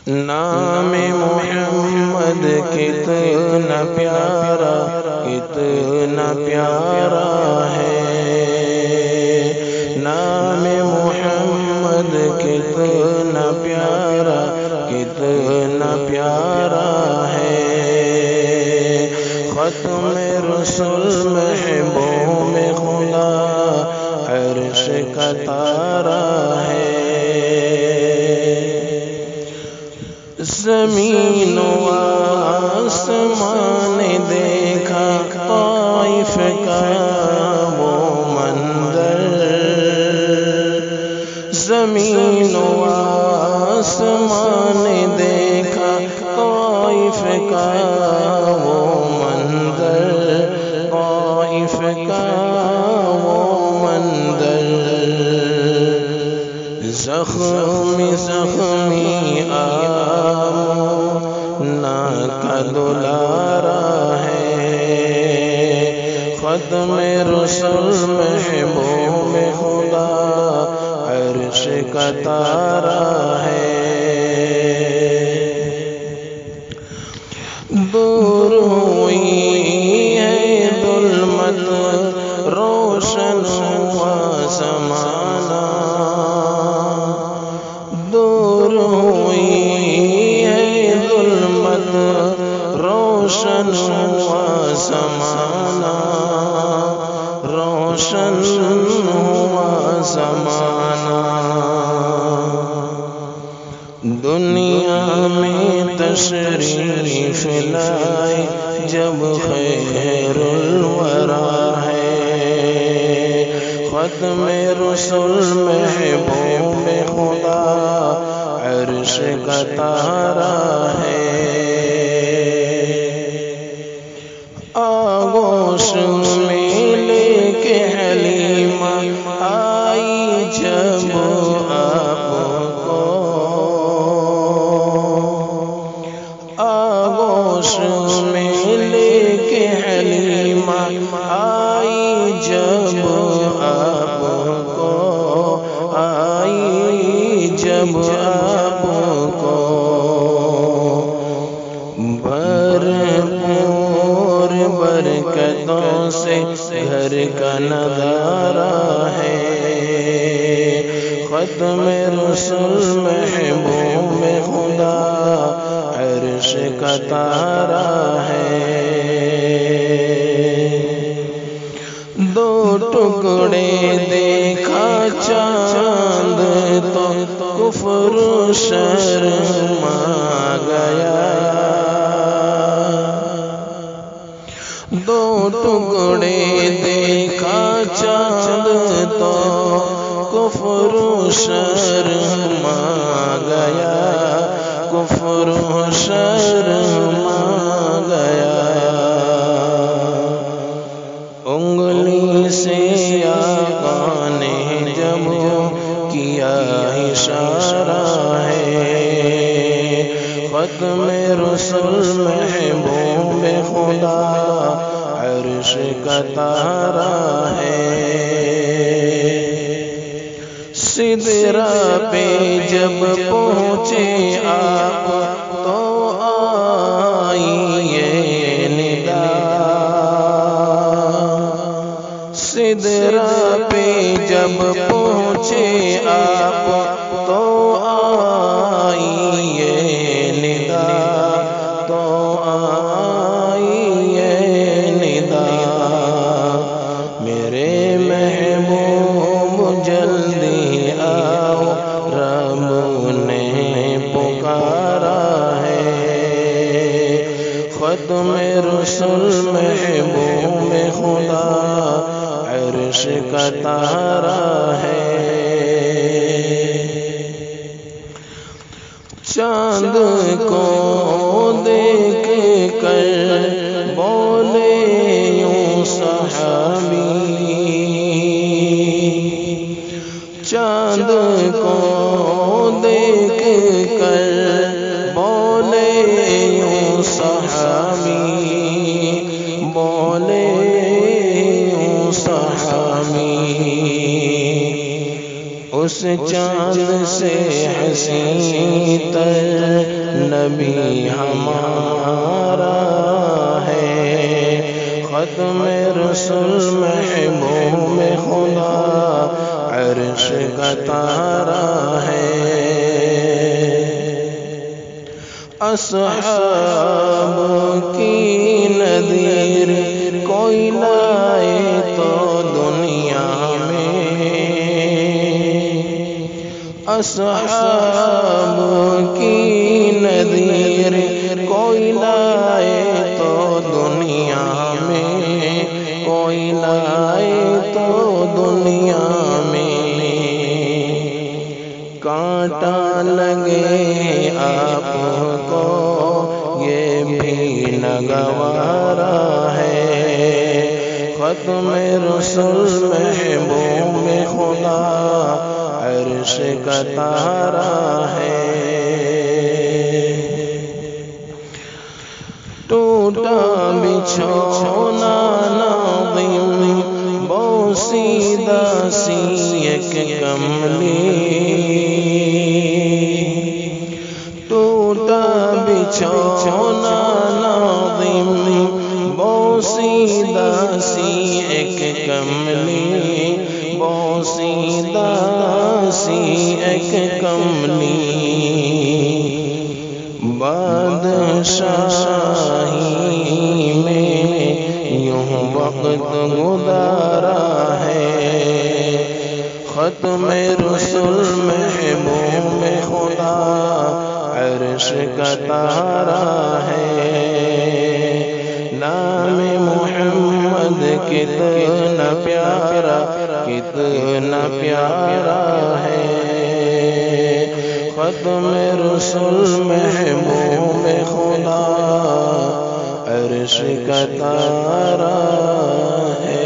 نام محمد کتنا پیارا، کتنا پیارا ہے، نام محمد کتنا پیارا، کتنا پیارا ہے، ختم رسول محبوب خدا عرش کا تارا ہے، زمین و آسمان دیکھا طائف کا وہ منظر، زمین و آسمان دیکھا طائف کا وہ منظر، طائف کا وہ منظر، زخمی زخمی کا دلارا ہے، ختم رسول محبوب خدا عرش کا تارا ہے، دور ہوئی ہے ظلمت روشن ہوا زمانہ، دور ہوئی ہے ظلمت روشن ہوا زمانہ، روشن ہوا زمانہ، دنیا میں تشریف لائے جب خیر الورا ہے، ختم رسول محبوب خدا عرش کا تارا ہے، آغوش میں لے کے حلیمہ آئی جب آپ کو، آغوش میں لے کے حلیمہ آئی جب آپ کو، آئی جب آپ کو، بھرپور برکتوں سے گھر کا نظارہ ہے، ختم رسول محبوب خدا عرش کا تارا ہے، دو ٹکڑے دیکھا چاند تو کفر شرما گیا، دو ٹکڑے دیکھا چاند تو کفر شرما گیا، کفر شرما گیا، انگلی سے آقا نے جب کیا اشارہ ہے، ختم رسول محبوب خدا عرش کا تارا ہے، سدرا پہ جب پہنچے آپ تو آئی یہ ندا، سدرا پہ جب پہنچے آپ تو آئی یہ ندا، تو آئی یہ ندا، میرے محبوب جلدی آؤ رب نے پکارا ہے، ختم رسول محبوب خدا عرش کا تارا ہے، چاند کو دیکھ کر بولے یوں صحابی، چاند کو دیکھ کر بولے یوں صحابی، بولے یوں صحابی، اس چاند سے حسین تر نبی ہمارا ہے، ختم رسول محبوب خدا عرش کا تارا ہے۔ اصحاب کی نظیر کوئی لائے تو دنیا میں، اصحاب کی نظیر کوئی لائے تو دنیا میں، کوئی لائے تو دنیا میں، کانٹا لگے آپ کو یہ بھی ناگوارا ہے، ختم رسول محبوب خدا عرش کا تارا ہے۔ ٹوٹا بچھونا ناظم بوسیدہ سی ایک کملی، ٹوٹا بچھونا ناظم بوسیدہ سی ایک کملی، بوسیدہ سی ایک کملی، بادشاہی میں یوں وقت گزارا ہے، ختم رسول محبوب خدا عرش کا تارا ہے۔ نام محمد کتنا پیارا، کتنا پیارا ہے، ختم رسول محبوب خدا عرش کا تارا ہے۔